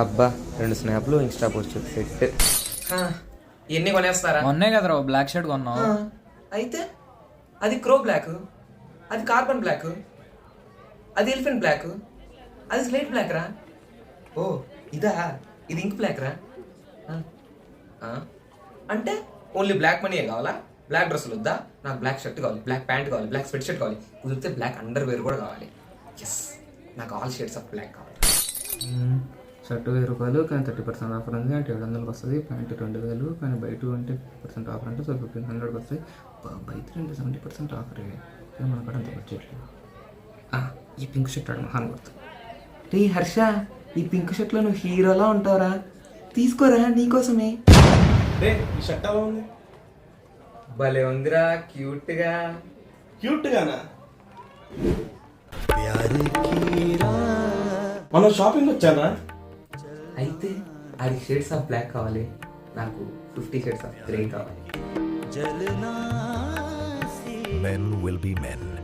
అబ్బా 2 స్నాప్లు Insta post set. ఎన్ని కొనేస్తారా? మొన్నే కదరా బ్లాక్ షర్ట్ కొన్నావు. అయితే అది క్రో బ్లాక్, అది కార్బన్ బ్లాక్, అది ఎలిఫెంట్ బ్లాక్, అది స్లేట్ బ్లాక్ రా. ఓ ఇదా, ఇది ఇంక్ బ్లాక్ రా. అంటే ఓన్లీ బ్లాక్ మనీయే కావాలా? బ్లాక్ డ్రెస్సులు వద్దా? నాకు బ్లాక్ షర్ట్ కావాలి, బ్లాక్ ప్యాంట్ కావాలి, బ్లాక్ స్వెట్ షర్ట్ కావాలి, కుదిరితే బ్లాక్ అండర్ వేర్ కూడా కావాలి. ఎస్, నాకు ఆల్ షేడ్స్ ఆఫ్ బ్లాక్ కావాలి. షర్ట్ 1000 రూపాయలు కానీ 30% ఆఫర్ ఉంది అంటే 700కి వస్తుంది. ప్యాంట్ 2000 కానీ బై 2 అంటే 50% ఆఫర్ అంటే 1500కి వస్తాయి. బై 3 అంటే 70% ఆఫర్. మన కూడా అంత బడ్జెట్. ఈ పింక్ షర్ట్ ఆడ మహాన్ గుర్తు. రే హర్ష, ఈ పింక్ షర్ట్లో నువ్వు హీరోలా ఉంటావురా, తీసుకోరా నీకోసమే. ఈ షర్ట్ ఎలా ఉంది? భలే ఉందిరా, క్యూట్గా. క్యూట్గానా? మనం షాపింగ్ వచ్చానా? అయితే అది షేడ్స్ ఆఫ్ బ్లాక్ కావాలి, నాకు 50 షేడ్స్ ఆఫ్ గ్రే కావాలి. Men will be men.